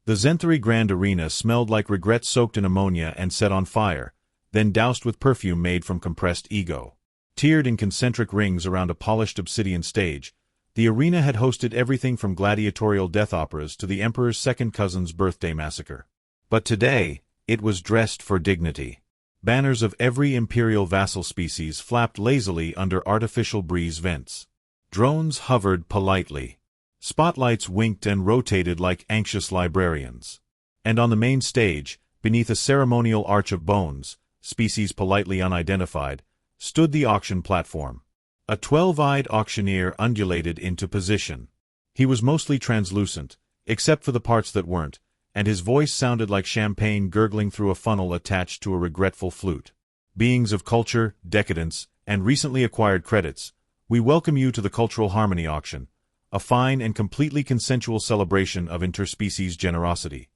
The Zenthari Grand Arena smelled like regret soaked in ammonia and set on fire, then doused with perfume made from compressed ego. Tiered in concentric rings around a polished obsidian stage, the arena had hosted everything from gladiatorial death operas to the Emperor's second cousin's birthday massacre. But today, it was dressed for dignity. Banners of every imperial vassal species flapped lazily under artificial breeze vents. Drones hovered politely. Spotlights winked and rotated like anxious librarians. And on the main stage, beneath a ceremonial arch of bones, species politely unidentified, stood the auction platform. A 12-eyed auctioneer undulated into position. He was mostly translucent, except for the parts that weren't, and his voice sounded like champagne gurgling through a funnel attached to a regretful flute. Beings of culture, decadence, and recently acquired credits, we welcome you to the Cultural Harmony Auction, a fine and completely consensual celebration of interspecies generosity.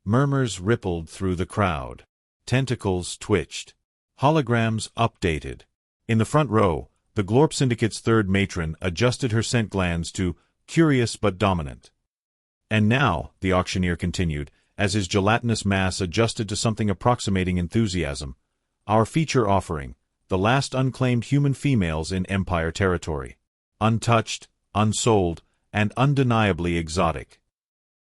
Murmurs rippled through the crowd. Tentacles twitched. Holograms updated. In the front row, the Glorp Syndicate's third matron adjusted her scent glands to curious but dominant. And now, the auctioneer continued, as his gelatinous mass adjusted to something approximating enthusiasm, our feature offering, the last unclaimed human females in Empire territory. Untouched, unsold, and undeniably exotic.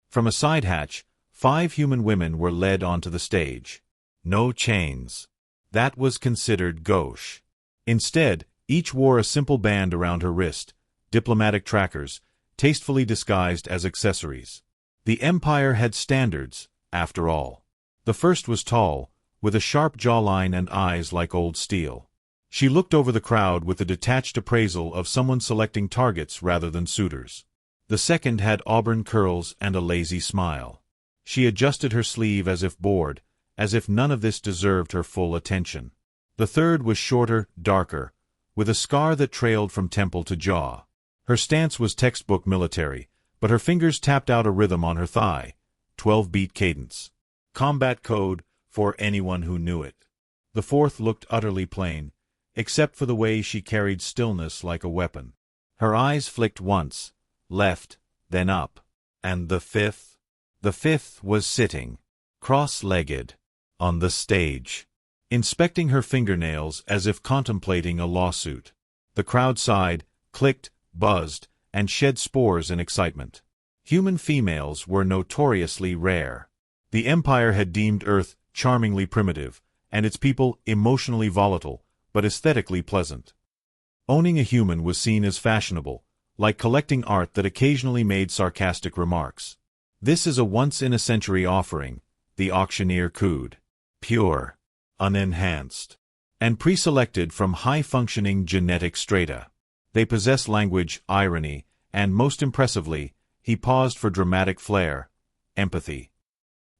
From a side hatch, 5 human women were led onto the stage. No chains. That was considered gauche. Instead, each wore a simple band around her wrist, diplomatic trackers, tastefully disguised as accessories. The Empire had standards, after all. The first was tall, with a sharp jawline and eyes like old steel. She looked over the crowd with a detached appraisal of someone selecting targets rather than suitors. The second had auburn curls and a lazy smile. She adjusted her sleeve as if bored, as if none of this deserved her full attention. The third was shorter, darker, with a scar that trailed from temple to jaw. Her stance was textbook military, but her fingers tapped out a rhythm on her thigh, 12-beat cadence. Combat code for anyone who knew it. The fourth looked utterly plain, except for the way she carried stillness like a weapon. Her eyes flicked once, left, then up. And the fifth? The fifth was sitting, cross-legged, on the stage, inspecting her fingernails as if contemplating a lawsuit. The crowd sighed, clicked, buzzed, and shed spores in excitement. Human females were notoriously rare. The Empire had deemed Earth charmingly primitive, and its people emotionally volatile, but aesthetically pleasant. Owning a human was seen as fashionable, like collecting art that occasionally made sarcastic remarks. This is a once-in-a-century offering, the auctioneer cooed. Pure, unenhanced, and pre-selected from high-functioning genetic strata. They possess language, irony, and most impressively, he paused for dramatic flair, empathy.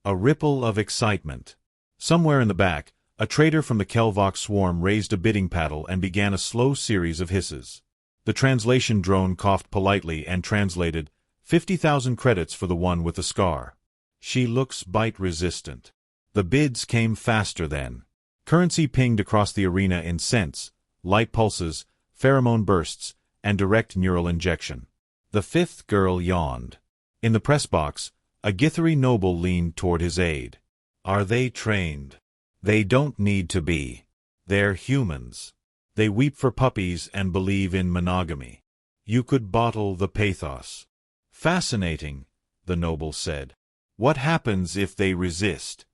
A ripple of excitement. Somewhere in the back, a trader from the Kelvok swarm raised a bidding paddle and began a slow series of hisses. The translation drone coughed politely and translated, 50,000 credits for the one with the scar. She looks bite-resistant. The bids came faster then. Currency pinged across the arena in cents, light pulses, pheromone bursts, and direct neural injection. The fifth girl yawned. In the press box, a Githari noble leaned toward his aide. Are they trained? They don't need to be. They're humans. They weep for puppies and believe in monogamy. You could bottle the pathos. Fascinating, the noble said. What happens if they resist?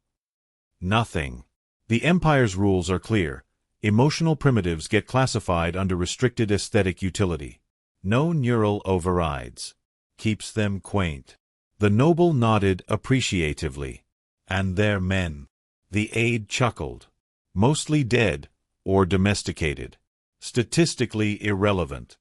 Nothing. The Empire's rules are clear. Emotional primitives get classified under restricted aesthetic utility. No neural overrides. Keeps them quaint. The noble nodded appreciatively. And they're men. The aide chuckled. Mostly dead, or domesticated. Statistically irrelevant.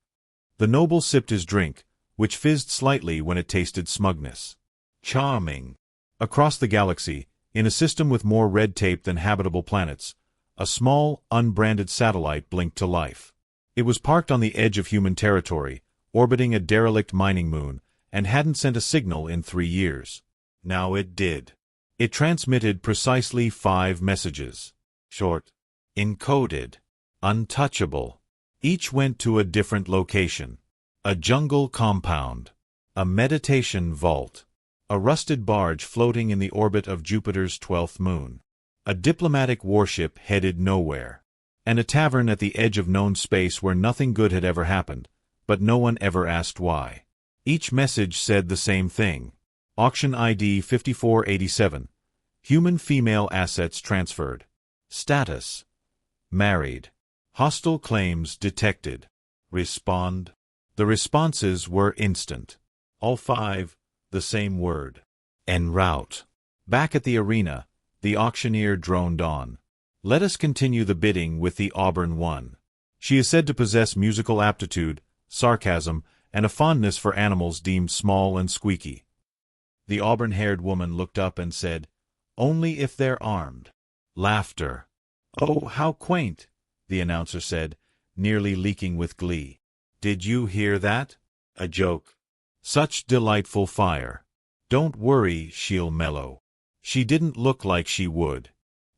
The noble sipped his drink, which fizzed slightly when it tasted smugness. Charming. Across the galaxy, in a system with more red tape than habitable planets, a small, unbranded satellite blinked to life. It was parked on the edge of human territory, orbiting a derelict mining moon, and hadn't sent a signal in 3 years. Now it did. It transmitted precisely 5 messages. Short. Encoded. Untouchable. Each went to a different location. A jungle compound. A meditation vault. A rusted barge floating in the orbit of Jupiter's 12th moon. A diplomatic warship headed nowhere. And a tavern at the edge of known space where nothing good had ever happened, but no one ever asked why. Each message said the same thing. Auction ID 5487. Human female assets transferred. Status: married. Hostile claims detected. Respond. The responses were instant. All 5, the same word. En route. Back at the arena, the auctioneer droned on. Let us continue the bidding with the Auburn one. She is said to possess musical aptitude, sarcasm, and a fondness for animals deemed small and squeaky. The auburn-haired woman looked up and said, "Only if they're armed." Laughter. "Oh, how quaint," the announcer said, nearly leaking with glee. "Did you hear that? A joke. Such delightful fire. Don't worry, she'll mellow." She didn't look like she would.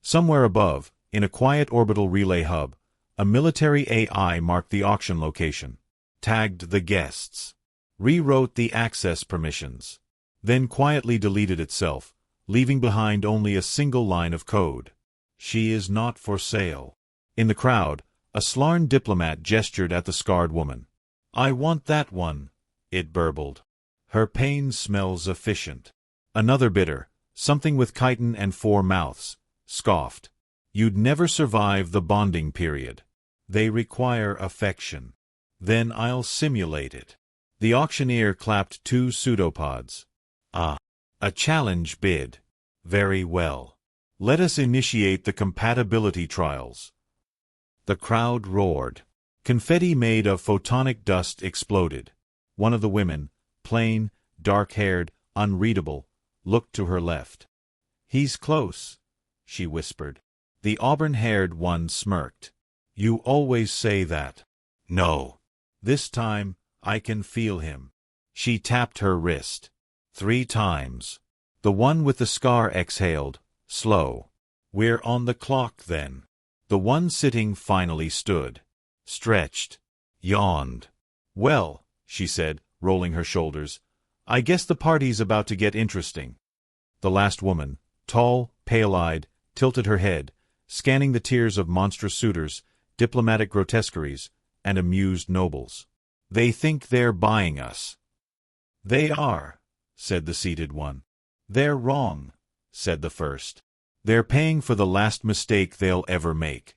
Somewhere above, in a quiet orbital relay hub, a military AI marked the auction location, tagged the guests, rewrote the access permissions, then quietly deleted itself, leaving behind only a single line of code. "She is not for sale." In the crowd, a Slarn diplomat gestured at the scarred woman. "I want that one," it burbled. "Her pain smells efficient." Another bidder, something with chitin and 4 mouths, scoffed. "You'd never survive the bonding period. They require affection." "Then I'll simulate it." The auctioneer clapped 2 pseudopods. "Ah, a challenge bid. Very well. Let us initiate the compatibility trials." The crowd roared. Confetti made of photonic dust exploded. One of the women, plain, dark-haired, unreadable, looked to her left. "He's close," she whispered. The auburn-haired one smirked. "You always say that." "No. This time, I can feel him." She tapped her wrist. 3 times. The one with the scar exhaled, slow. "We're on the clock, then." The one sitting finally stood. Stretched. Yawned. "Well," she said, rolling her shoulders, "I guess the party's about to get interesting." The last woman, tall, pale-eyed, tilted her head, scanning the tiers of monstrous suitors, diplomatic grotesqueries, and amused nobles. "They think they're buying us." "They are," said the seated one. "They're wrong," said the first. "They're paying for the last mistake they'll ever make."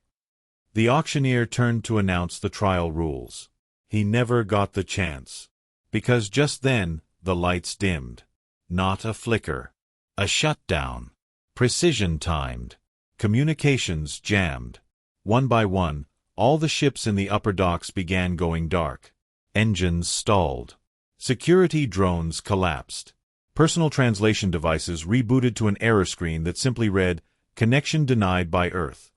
The auctioneer turned to announce the trial rules. He never got the chance. Because just then, the lights dimmed. Not a flicker. A shutdown. Precision-timed. Communications jammed. One by one, all the ships in the upper docks began going dark. Engines stalled. Security drones collapsed. Personal translation devices rebooted to an error screen that simply read, "Connection denied by Earth."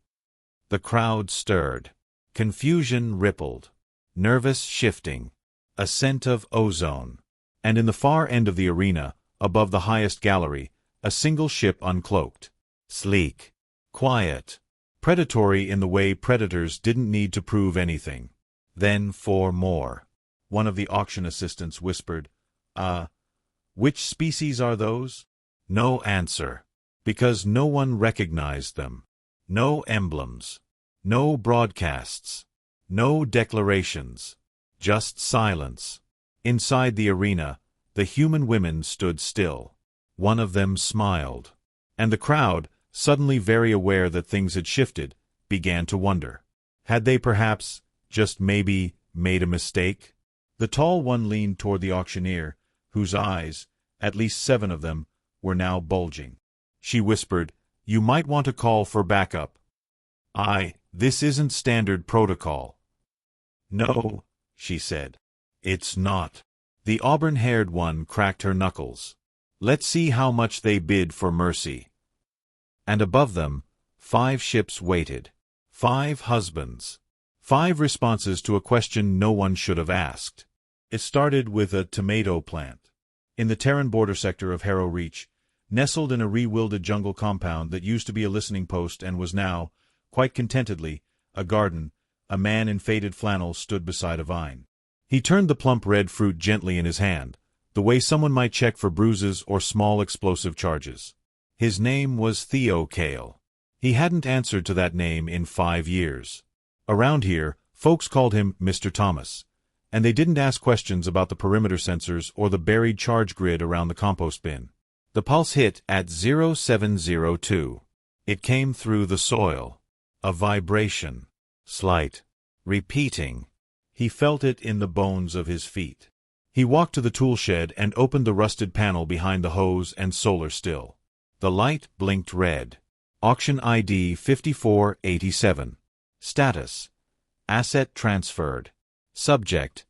The crowd stirred. Confusion rippled. Nervous shifting. A scent of ozone. And in the far end of the arena, above the highest gallery, a single ship uncloaked. Sleek. Quiet. Predatory in the way predators didn't need to prove anything. Then 4 more. One of the auction assistants whispered, Which species are those?" No answer. Because no one recognized them. No emblems. No broadcasts. No declarations. Just silence. Inside the arena, the human women stood still. One of them smiled. And the crowd, suddenly very aware that things had shifted, began to wonder. Had they perhaps, just maybe, made a mistake? The tall one leaned toward the auctioneer, whose eyes, at least 7 of them, were now bulging. She whispered, "You might want to call for backup." This isn't standard protocol." "No," she said. "It's not." The auburn-haired one cracked her knuckles. "Let's see how much they bid for mercy." And above them, 5 ships waited. 5 husbands. 5 responses to a question no one should have asked. It started with a tomato plant. In the Terran border sector of Harrow Reach, nestled in a re-wilded jungle compound that used to be a listening post and was now, quite contentedly, a garden, a man in faded flannels stood beside a vine. He turned the plump red fruit gently in his hand, the way someone might check for bruises or small explosive charges. His name was Theo Kale. He hadn't answered to that name in 5 years. Around here, folks called him Mr. Thomas, and they didn't ask questions about the perimeter sensors or the buried charge grid around the compost bin. The pulse hit at 0702. It came through the soil. A vibration. Slight. Repeating. He felt it in the bones of his feet. He walked to the tool shed and opened the rusted panel behind the hose and solar still. The light blinked red. Auction ID 5487. Status: asset transferred. Subject: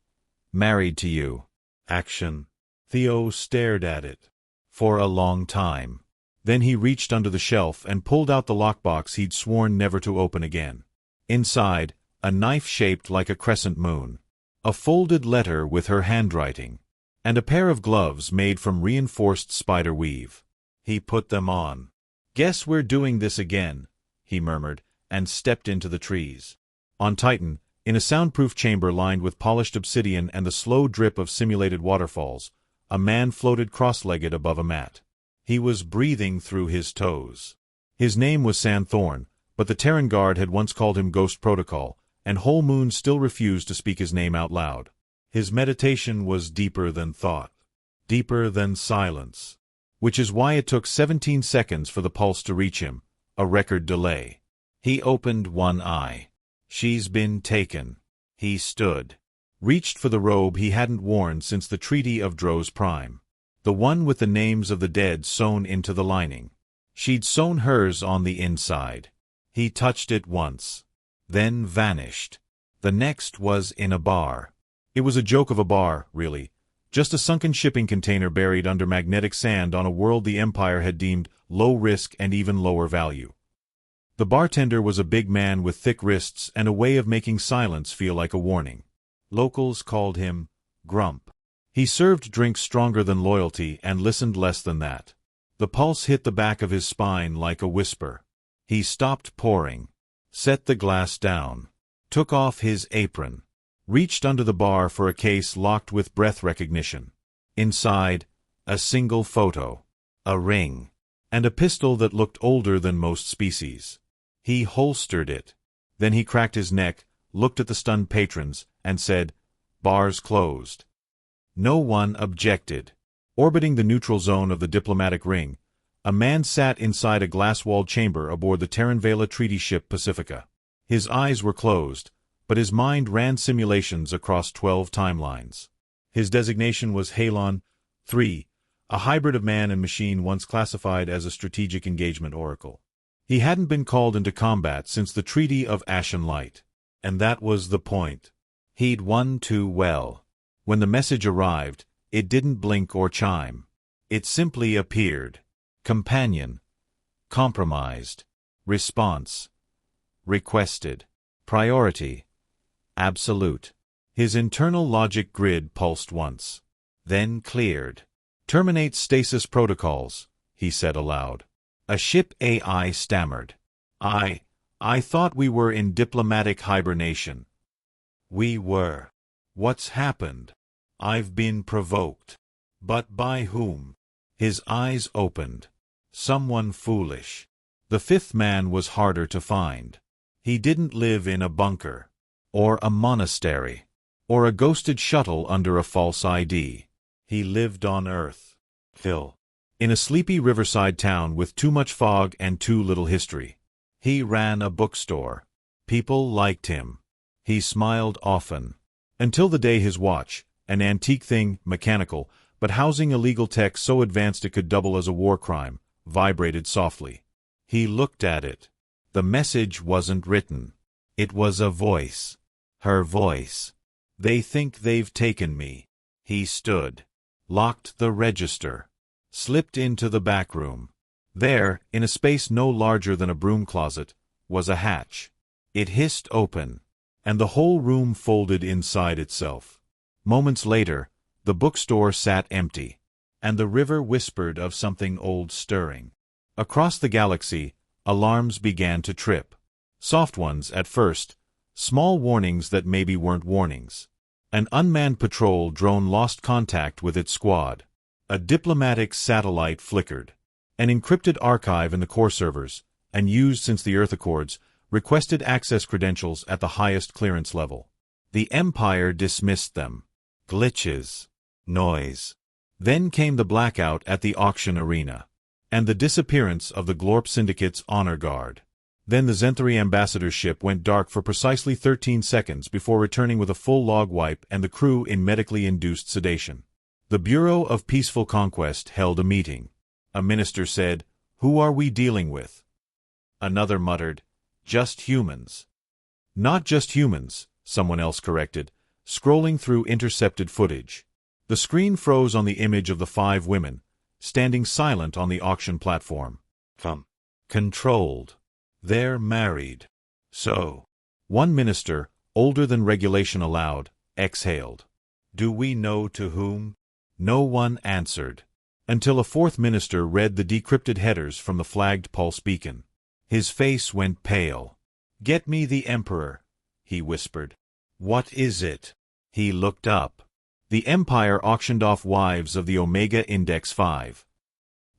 married to you. Action. Theo stared at it for a long time. Then he reached under the shelf and pulled out the lockbox he'd sworn never to open again. Inside, a knife shaped like a crescent moon, a folded letter with her handwriting, and a pair of gloves made from reinforced spider weave. He put them on. "Guess we're doing this again," he murmured, and stepped into the trees. On Titan, in a soundproof chamber lined with polished obsidian and the slow drip of simulated waterfalls, a man floated cross-legged above a mat. He was breathing through his toes. His name was Sandthorn, but the Terran Guard had once called him Ghost Protocol, and Whole Moon still refused to speak his name out loud. His meditation was deeper than thought, deeper than silence, which is why it took 17 seconds for the pulse to reach him, a record delay. He opened one eye. She's been taken. He stood, reached for the robe he hadn't worn since the Treaty of Droz Prime, the one with the names of the dead sewn into the lining. She'd sewn hers on the inside. He touched it once, then vanished. The next was in a bar. It was a joke of a bar, really, just a sunken shipping container buried under magnetic sand on a world the Empire had deemed low risk and even lower value. The bartender was a big man with thick wrists and a way of making silence feel like a warning. Locals called him Grump. He served drinks stronger than loyalty and listened less than that. The pulse hit the back of his spine like a whisper. He stopped pouring, set the glass down, took off his apron, reached under the bar for a case locked with breath recognition. Inside, a single photo, a ring, and a pistol that looked older than most species. He holstered it. Then he cracked his neck, looked at the stunned patrons, and said, "Bars closed." No one objected. Orbiting the neutral zone of the diplomatic ring, a man sat inside a glass-walled chamber aboard the Terran Vela treaty ship Pacifica. His eyes were closed, but his mind ran simulations across 12 timelines. His designation was Halon 3, a hybrid of man and machine once classified as a strategic engagement oracle. He hadn't been called into combat since the Treaty of Ashen Light. And that was the point. He'd won too well. When the message arrived, it didn't blink or chime. It simply appeared. Companion. Compromised. Response. Requested. Priority. Absolute. His internal logic grid pulsed once. Then cleared. "Terminate stasis protocols," he said aloud. A ship AI stammered. I thought we were in diplomatic hibernation." "We were. What's happened?" "I've been provoked." "But by whom?" His eyes opened. Someone foolish. The fifth man was harder to find. He didn't live in a bunker, or a monastery, or a ghosted shuttle under a false ID. He lived on Earth. In a sleepy riverside town with too much fog and too little history. He ran a bookstore. People liked him. He smiled often. Until the day his watch, an antique thing, mechanical, but housing illegal tech so advanced it could double as a war crime, vibrated softly. He looked at it. The message wasn't written. It was a voice. Her voice. "They think they've taken me." He stood. Locked the register. Slipped into the back room. There, in a space no larger than a broom closet, was a hatch. It hissed open, and the whole room folded inside itself. Moments later, the bookstore sat empty, and the river whispered of something old stirring. Across the galaxy, alarms began to trip. Soft ones at first, small warnings that maybe weren't warnings. An unmanned patrol drone lost contact with its squad. A diplomatic satellite flickered. An encrypted archive in the core servers, and used since the Earth Accords, requested access credentials at the highest clearance level. The Empire dismissed them. Glitches. Noise. Then came the blackout at the auction arena. And the disappearance of the Glorp Syndicate's honor guard. Then the Zenthari ambassador's ship went dark for precisely 13 seconds before returning with a full log wipe and the crew in medically induced sedation. The Bureau of Peaceful Conquest held a meeting. A minister said, "Who are we dealing with?" Another muttered, "Just humans." "Not just humans," someone else corrected, scrolling through intercepted footage. The screen froze on the image of the 5 women, standing silent on the auction platform. Controlled. They're married. So. One minister, older than regulation allowed, exhaled. "Do we know to whom?" No one answered. Until a 4th minister read the decrypted headers from the flagged pulse beacon. His face went pale. "Get me the Emperor," he whispered. "What is it?" He looked up. The Empire auctioned off wives of the Omega Index 5.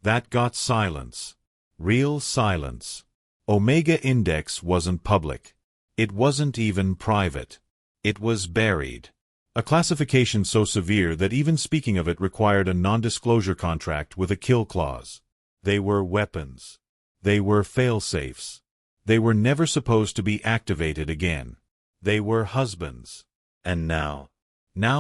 That got silence. Real silence. Omega Index wasn't public. It wasn't even private. It was buried. A classification so severe that even speaking of it required a non-disclosure contract with a kill clause. They were weapons. They were fail-safes. They were never supposed to be activated again. They were husbands. And now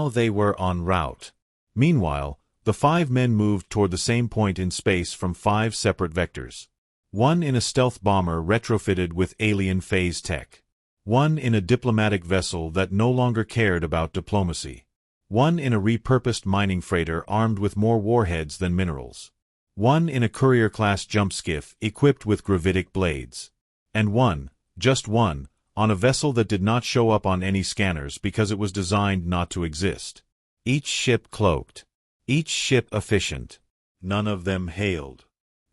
they were en route. Meanwhile, the 5 men moved toward the same point in space from 5 separate vectors. One in a stealth bomber retrofitted with alien phase tech. One in a diplomatic vessel that no longer cared about diplomacy. One in a repurposed mining freighter armed with more warheads than minerals. One in a courier-class jump skiff equipped with gravitic blades. And one, just one, on a vessel that did not show up on any scanners because it was designed not to exist. Each ship cloaked. Each ship efficient. None of them hailed.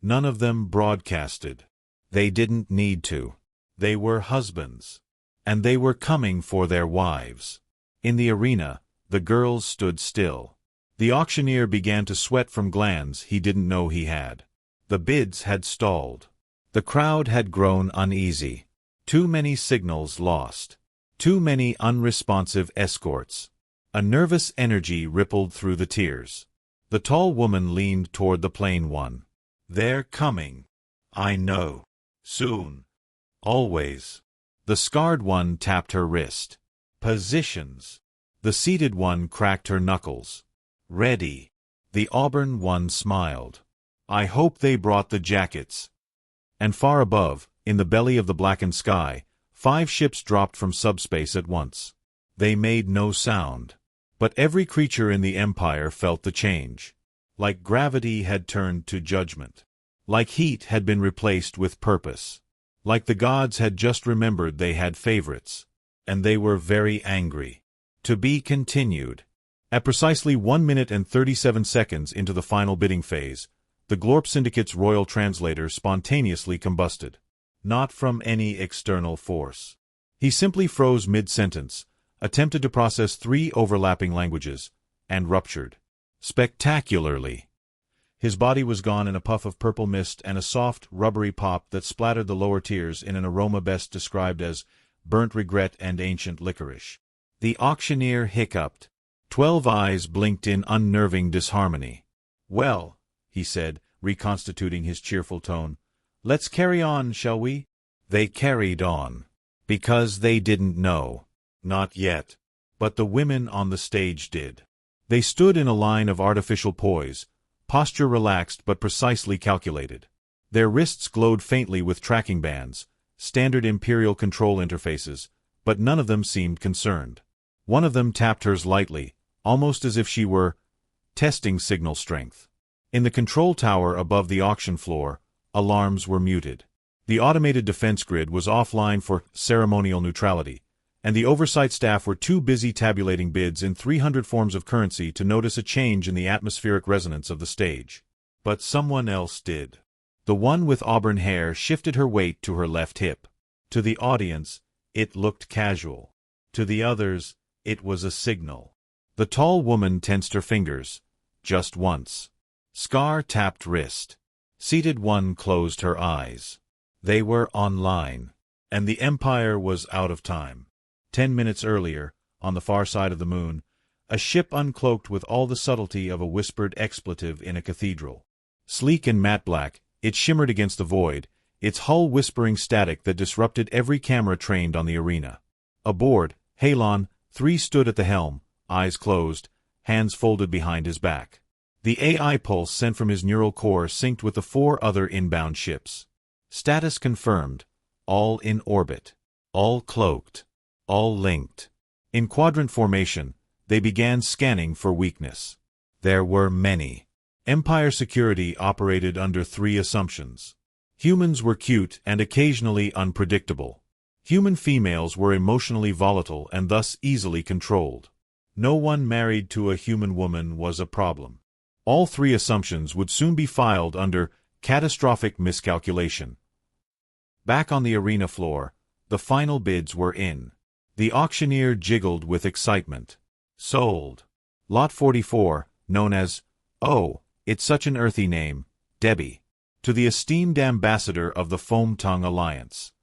None of them broadcasted. They didn't need to. They were husbands. And they were coming for their wives. In the arena, the girls stood still. The auctioneer began to sweat from glands he didn't know he had. The bids had stalled. The crowd had grown uneasy. Too many signals lost. Too many unresponsive escorts. A nervous energy rippled through the tiers. The tall woman leaned toward the plain one. "They're coming. I know. Soon. Always." The scarred one tapped her wrist. "Positions." The seated one cracked her knuckles. "Ready." The auburn one smiled. "I hope they brought the jackets." And far above, in the belly of the blackened sky, 5 ships dropped from subspace at once. They made no sound. But every creature in the Empire felt the change. Like gravity had turned to judgment. Like heat had been replaced with purpose. Like the gods had just remembered they had favorites. And they were very angry. To be continued. At precisely 1 minute and 37 seconds into the final bidding phase, the Glorp Syndicate's royal translator spontaneously combusted. Not from any external force. He simply froze mid-sentence, attempted to process 3 overlapping languages, and ruptured. Spectacularly. His body was gone in a puff of purple mist and a soft, rubbery pop that splattered the lower tiers in an aroma best described as burnt regret and ancient licorice. The auctioneer hiccuped. 12 eyes blinked in unnerving disharmony. "Well," he said, reconstituting his cheerful tone, "let's carry on, shall we?" They carried on. Because they didn't know. Not yet. But the women on the stage did. They stood in a line of artificial poise, posture relaxed but precisely calculated. Their wrists glowed faintly with tracking bands, standard Imperial control interfaces, but none of them seemed concerned. One of them tapped hers lightly, almost as if she were testing signal strength. In the control tower above the auction floor, alarms were muted. The automated defense grid was offline for ceremonial neutrality, and the oversight staff were too busy tabulating bids in 300 forms of currency to notice a change in the atmospheric resonance of the stage. But someone else did. The one with auburn hair shifted her weight to her left hip. To the audience, it looked casual. To the others, It was a signal. The tall woman tensed her fingers. Just once. Scar tapped wrist. Seated one closed her eyes. They were online. And the Empire was out of time. 10 minutes earlier, on the far side of the moon, a ship uncloaked with all the subtlety of a whispered expletive in a cathedral. Sleek and matte black, it shimmered against the void, its hull whispering static that disrupted every camera trained on the arena. Aboard, Halon, 3 stood at the helm, eyes closed, hands folded behind his back. The AI pulse sent from his neural core synced with the 4 other inbound ships. Status confirmed. All in orbit. All cloaked. All linked. In quadrant formation, they began scanning for weakness. There were many. Empire security operated under 3 assumptions. Humans were cute and occasionally unpredictable. Human females were emotionally volatile and thus easily controlled. No one married to a human woman was a problem. All 3 assumptions would soon be filed under catastrophic miscalculation. Back on the arena floor, the final bids were in. The auctioneer jiggled with excitement. Sold. Lot 44, known as, oh, it's such an earthy name, Debbie, to the esteemed ambassador of the Foam Tongue Alliance.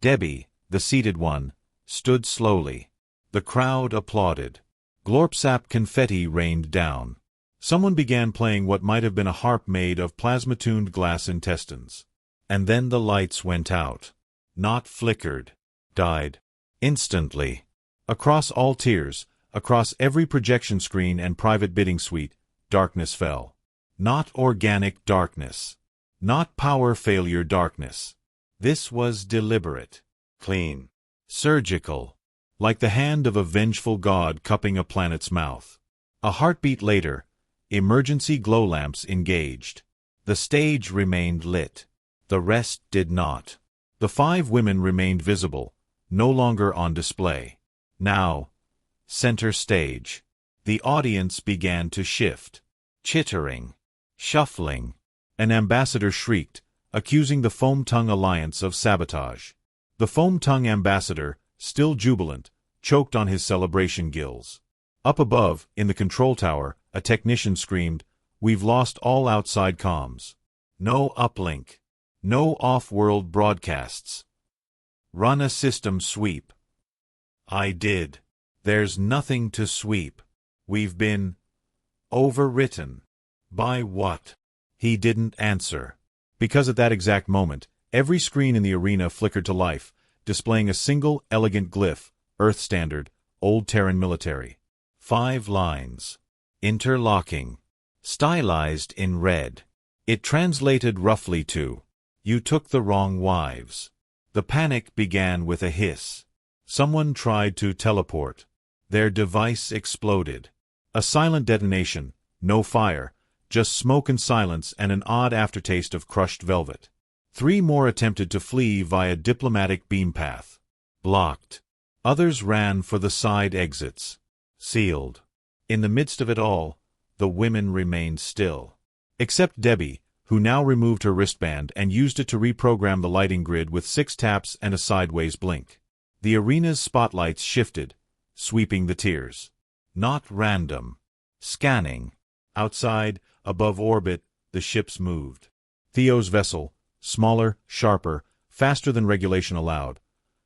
Debbie, the seated one, stood slowly. The crowd applauded. Glorpsap confetti rained down. Someone began playing what might have been a harp made of plasma-tuned glass intestines. And then the lights went out. Not flickered. Died. Instantly. Across all tiers, across every projection screen and private bidding suite, darkness fell. Not organic darkness. Not power failure darkness. This was deliberate. Clean. Surgical. Like the hand of a vengeful god cupping a planet's mouth. A heartbeat later, emergency glow lamps engaged. The stage remained lit. The rest did not. The 5 women remained visible, no longer on display. Now, center stage. The audience began to shift. Chittering. Shuffling. An ambassador shrieked, accusing the Foam Tongue Alliance of sabotage. The Foam Tongue ambassador, still jubilant, choked on his celebration gills. Up above, in the control tower, a technician screamed, "We've lost all outside comms. No uplink. No off-world broadcasts. Run a system sweep." I did. There's nothing to sweep. We've been overwritten. By what? He didn't answer. Because at that exact moment, every screen in the arena flickered to life, displaying a single, elegant glyph, Earth Standard, Old Terran Military. 5 lines. Interlocking. Stylized in red. It translated roughly to, "You took the wrong wives." The panic began with a hiss. Someone tried to teleport. Their device exploded. A silent detonation, no fire, just smoke and silence and an odd aftertaste of crushed velvet. 3 more attempted to flee via diplomatic beam path. Blocked. Others ran for the side exits. Sealed. In the midst of it all, the women remained still. Except Debbie, who now removed her wristband and used it to reprogram the lighting grid with 6 taps and a sideways blink. The arena's spotlights shifted, sweeping the tiers. Not random. Scanning. Outside, above orbit, the ships moved. Theo's vessel, smaller, sharper, faster than regulation allowed,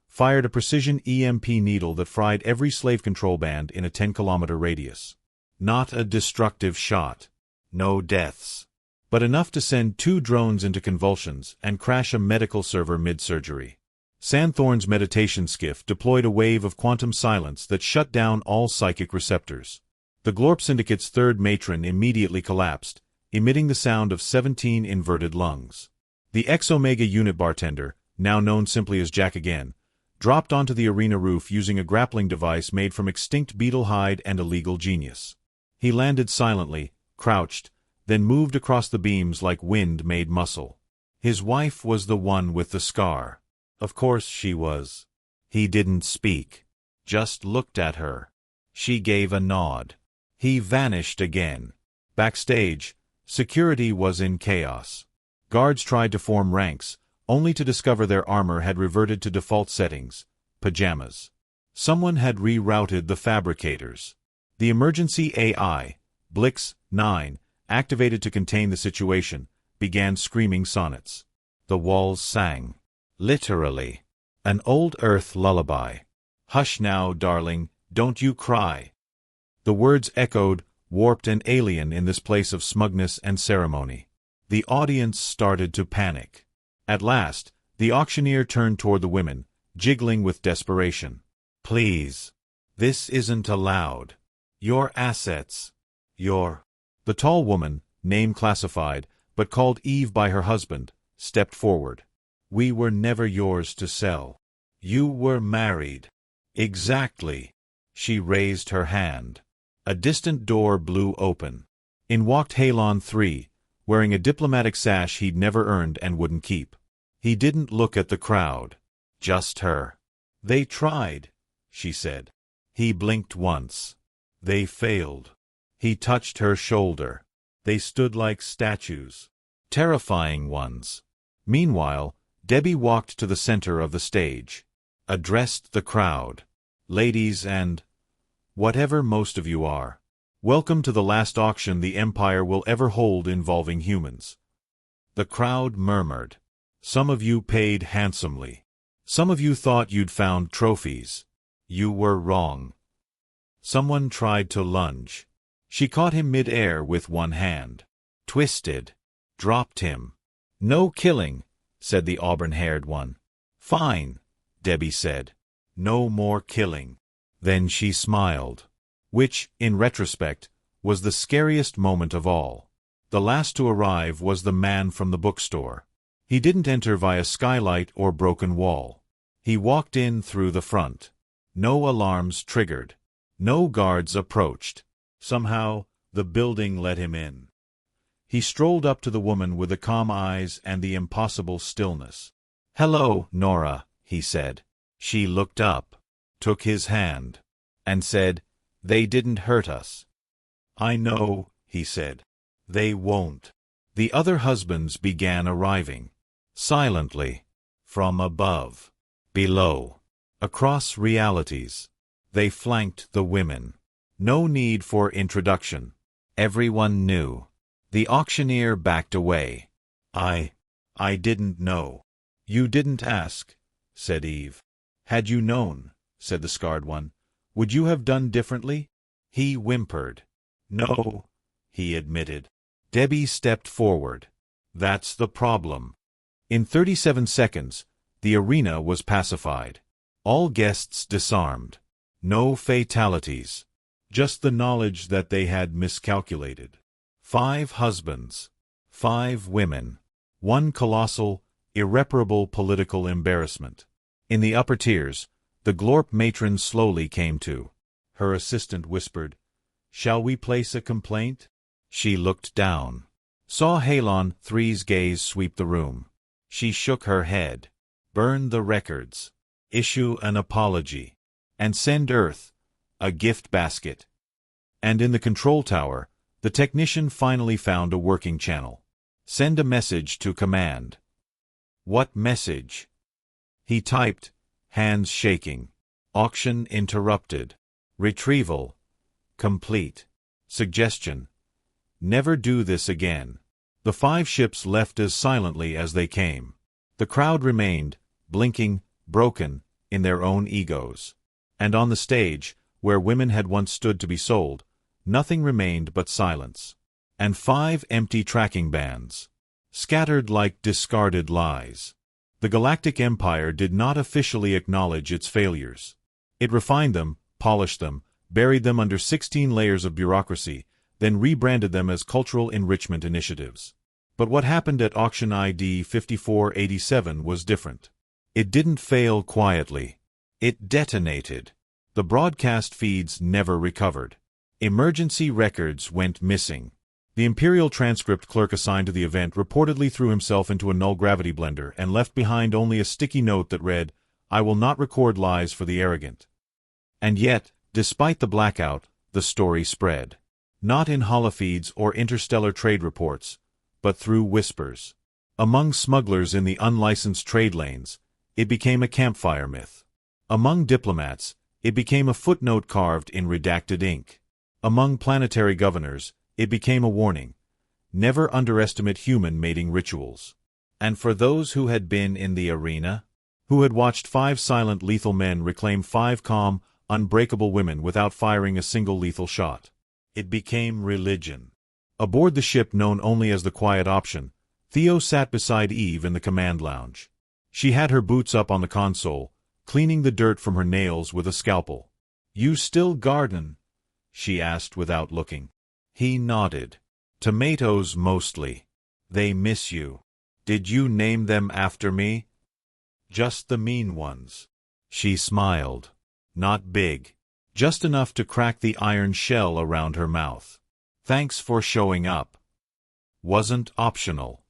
fired a precision EMP needle that fried every slave control band in a 10-kilometer radius. Not a destructive shot. No deaths. But enough to send 2 drones into convulsions and crash a medical server mid-surgery. Sandthorn's meditation skiff deployed a wave of quantum silence that shut down all psychic receptors. The Glorp Syndicate's 3rd matron immediately collapsed, emitting the sound of 17 inverted lungs. The X-Omega unit bartender, now known simply as Jack again, dropped onto the arena roof using a grappling device made from extinct beetle hide and illegal genius. He landed silently, crouched, then moved across the beams like wind made muscle. His wife was the one with the scar. Of course she was. He didn't speak. Just looked at her. She gave a nod. He vanished again. Backstage, security was in chaos. Guards tried to form ranks, only to discover their armor had reverted to default settings, pajamas. Someone had rerouted the fabricators. The emergency AI, Blix 9, activated to contain the situation, began screaming sonnets. The walls sang. Literally. An old earth lullaby. Hush now, darling, don't you cry. The words echoed, warped and alien in this place of smugness and ceremony. The audience started to panic. At last, the auctioneer turned toward the women, jiggling with desperation. Please. This isn't allowed. Your assets. Your... The tall woman, name classified, but called Eve by her husband, stepped forward. We were never yours to sell. You were married. Exactly. She raised her hand. A distant door blew open. In walked Halon III, wearing a diplomatic sash he'd never earned and wouldn't keep. He didn't look at the crowd. Just her. They tried, she said. He blinked once. They failed. He touched her shoulder. They stood like statues. Terrifying ones. Meanwhile, Debbie walked to the center of the stage. Addressed the crowd. Ladies and... whatever most of you are. Welcome to the last auction the Empire will ever hold involving humans. The crowd murmured. Some of you paid handsomely. Some of you thought you'd found trophies. You were wrong. Someone tried to lunge. She caught him mid-air with one hand. Twisted. Dropped him. No killing, said the auburn-haired one. Fine, Debbie said. No more killing. Then she smiled. Which, in retrospect, was the scariest moment of all. The last to arrive was the man from the bookstore. He didn't enter via skylight or broken wall. He walked in through the front. No alarms triggered. No guards approached. Somehow, the building let him in. He strolled up to the woman with the calm eyes and the impossible stillness. Hello, Nora, he said. She looked up, took his hand, and said, They didn't hurt us. I know, he said. They won't. The other husbands began arriving. Silently. From above. Below. Across realities. They flanked the women. No need for introduction. Everyone knew. The auctioneer backed away. I didn't know. You didn't ask, said Eve. Had you known, said the scarred one, would you have done differently? He whimpered. No, he admitted. Debbie stepped forward. That's the problem. In 37 seconds, the arena was pacified. All guests disarmed. No fatalities. Just the knowledge that they had miscalculated. 5 husbands. 5 women. One colossal, irreparable political embarrassment. In the upper tiers, the Glorp matron slowly came to. Her assistant whispered, Shall we place a complaint? She looked down. Saw Halon III's gaze sweep the room. She shook her head. Burn the records. Issue an apology. And send Earth a gift basket. And in the control tower, the technician finally found a working channel. Send a message to command. What message? He typed, hands shaking. Auction interrupted. Retrieval complete. Suggestion: never do this again. The 5 ships left as silently as they came. The crowd remained, blinking, broken, in their own egos. And on the stage, where women had once stood to be sold, nothing remained but silence. And 5 empty tracking bands, scattered like discarded lies. The Galactic Empire did not officially acknowledge its failures. It refined them, polished them, buried them under 16 layers of bureaucracy, then rebranded them as cultural enrichment initiatives. But what happened at Auction ID 5487 was different. It didn't fail quietly. It detonated. The broadcast feeds never recovered. Emergency records went missing. The Imperial transcript clerk assigned to the event reportedly threw himself into a null-gravity blender and left behind only a sticky note that read, "I will not record lies for the arrogant." And yet, despite the blackout, the story spread. Not in holofeeds or interstellar trade reports, but through whispers. Among smugglers in the unlicensed trade lanes, it became a campfire myth. Among diplomats, It became a footnote carved in redacted ink. Among planetary governors, it became a warning. Never underestimate human mating rituals. And for those who had been in the arena, who had watched 5 silent lethal men reclaim 5 calm, unbreakable women without firing a single lethal shot, it became religion. Aboard the ship known only as the Quiet Option, Theo sat beside Eve in the command lounge. She had her boots up on the console, cleaning the dirt from her nails with a scalpel. "You still garden?" she asked without looking. He nodded. "Tomatoes mostly. They miss you. Did you name them after me?" "Just the mean ones." She smiled. Not big. Just enough to crack the iron shell around her mouth. "Thanks for showing up. Wasn't optional."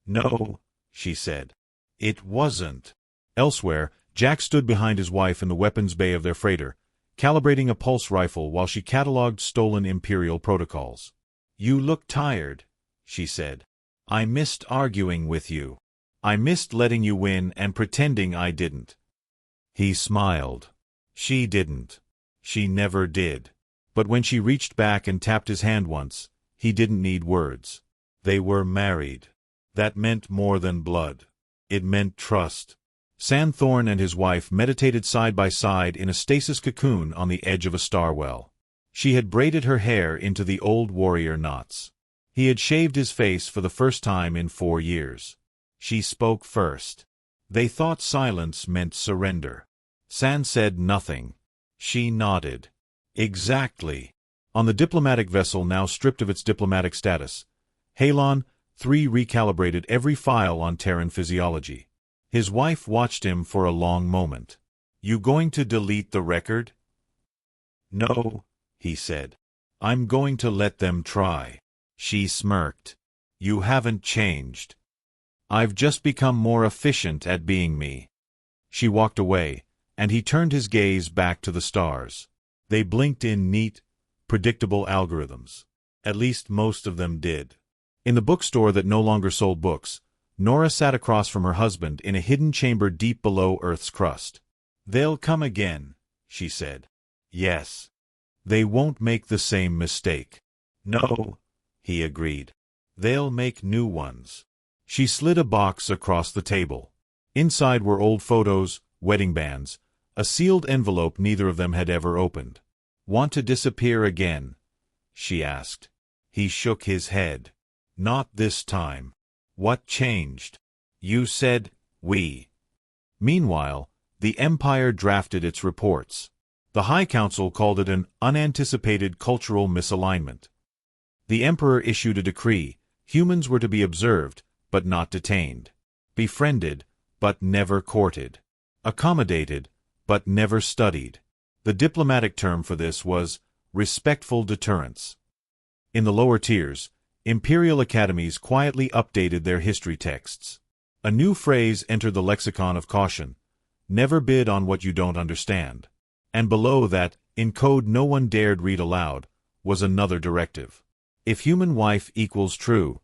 "No," she said. "It wasn't." Elsewhere, Jack stood behind his wife in the weapons bay of their freighter, calibrating a pulse rifle while she catalogued stolen Imperial protocols. "You look tired," she said. "I missed arguing with you. I missed letting you win and pretending I didn't." He smiled. She didn't. She never did. But when she reached back and tapped his hand once, he didn't need words. They were married. That meant more than blood. It meant trust. Sandthorne and his wife meditated side by side in a stasis cocoon on the edge of a star well. She had braided her hair into the old warrior knots. He had shaved his face for the first time in 4 years. She spoke first. They thought silence meant surrender. Sand said nothing. She nodded. "Exactly." On the diplomatic vessel now stripped of its diplomatic status, Halon 3 recalibrated every file on Terran physiology. His wife watched him for a long moment. "You going to delete the record?" "No," he said. "I'm going to let them try." She smirked. "You haven't changed. I've just become more efficient at being me." She walked away, and he turned his gaze back to the stars. They blinked in neat, predictable algorithms. At least most of them did. In the bookstore that no longer sold books, Nora sat across from her husband in a hidden chamber deep below Earth's crust. "They'll come again," she said. "Yes. They won't make the same mistake." "No," he agreed. "They'll make new ones." She slid a box across the table. Inside were old photos, wedding bands, a sealed envelope neither of them had ever opened. "Want to disappear again?" she asked. He shook his head. "Not this time." "What changed?" "You said, we." Meanwhile, the Empire drafted its reports. The High Council called it an unanticipated cultural misalignment. The Emperor issued a decree: humans were to be observed, but not detained. Befriended, but never courted. Accommodated, but never studied. The diplomatic term for this was respectful deterrence. In the lower tiers, Imperial academies quietly updated their history texts. A new phrase entered the lexicon of caution: never bid on what you don't understand. And below that, in code no one dared read aloud, was another directive. If human wife equals true,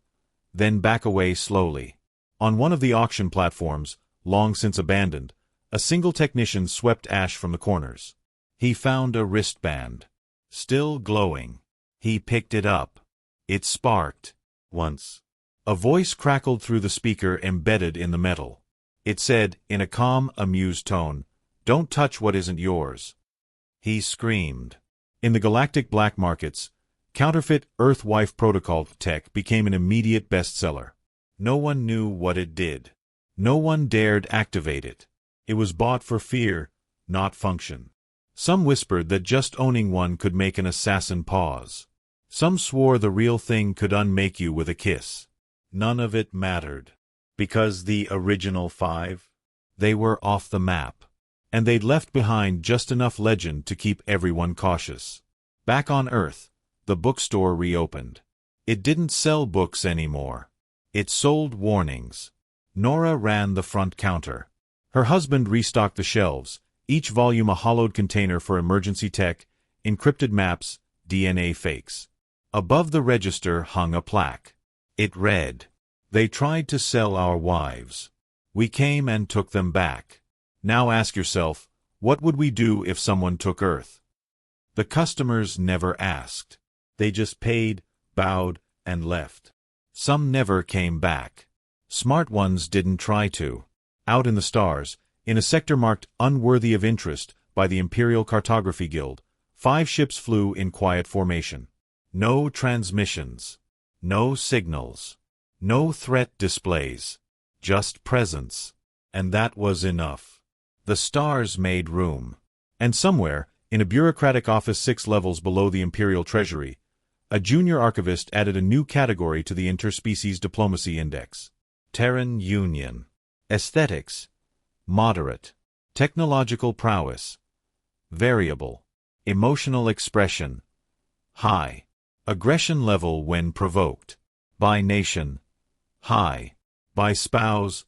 then back away slowly. On one of the auction platforms, long since abandoned, a single technician swept ash from the corners. He found a wristband. Still glowing. He picked it up. It sparked. Once. A voice crackled through the speaker embedded in the metal. It said, in a calm, amused tone, "Don't touch what isn't yours." He screamed. In the galactic black markets, counterfeit Earth-wife protocol tech became an immediate bestseller. No one knew what it did. No one dared activate it. It was bought for fear, not function. Some whispered that just owning one could make an assassin pause. Some swore the real thing could unmake you with a kiss. None of it mattered. Because the original 5? They were off the map. And they'd left behind just enough legend to keep everyone cautious. Back on Earth, the bookstore reopened. It didn't sell books anymore. It sold warnings. Nora ran the front counter. Her husband restocked the shelves, each volume a hollowed container for emergency tech, encrypted maps, DNA fakes. Above the register hung a plaque. It read, "They tried to sell our wives. We came and took them back. Now ask yourself, What would we do if someone took Earth? The customers never asked. They just paid, bowed, and left. Some never came back. Smart ones didn't try to. Out in the stars, in a sector marked unworthy of interest by the Imperial Cartography Guild, 5 ships flew in quiet formation. No transmissions. No signals. No threat displays. Just presence. And that was enough. The stars made room. And somewhere, in a bureaucratic office 6 levels below the Imperial Treasury, a junior archivist added a new category to the Interspecies Diplomacy Index. Terran Union. Aesthetics. Moderate. Technological prowess. Variable. Emotional expression. High. Aggression level when provoked. By nation. High. By spouse.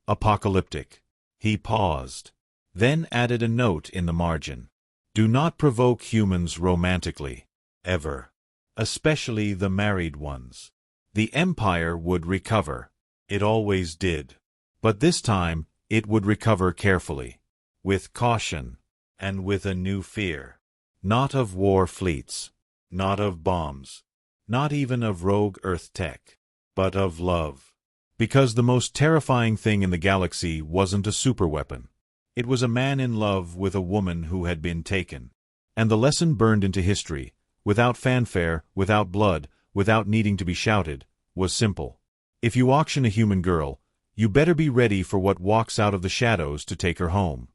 Apocalyptic. He paused. Then added a note in the margin. Do not provoke humans romantically. Ever. Especially the married ones. The Empire would recover. It always did. But this time, it would recover carefully. With caution. And with a new fear. Not of war fleets. Not of bombs. Not even of rogue Earth tech. But of love. Because the most terrifying thing in the galaxy wasn't a superweapon. It was a man in love with a woman who had been taken. And the lesson burned into history, without fanfare, without blood, without needing to be shouted, was simple. If you auction a human girl, you better be ready for what walks out of the shadows to take her home.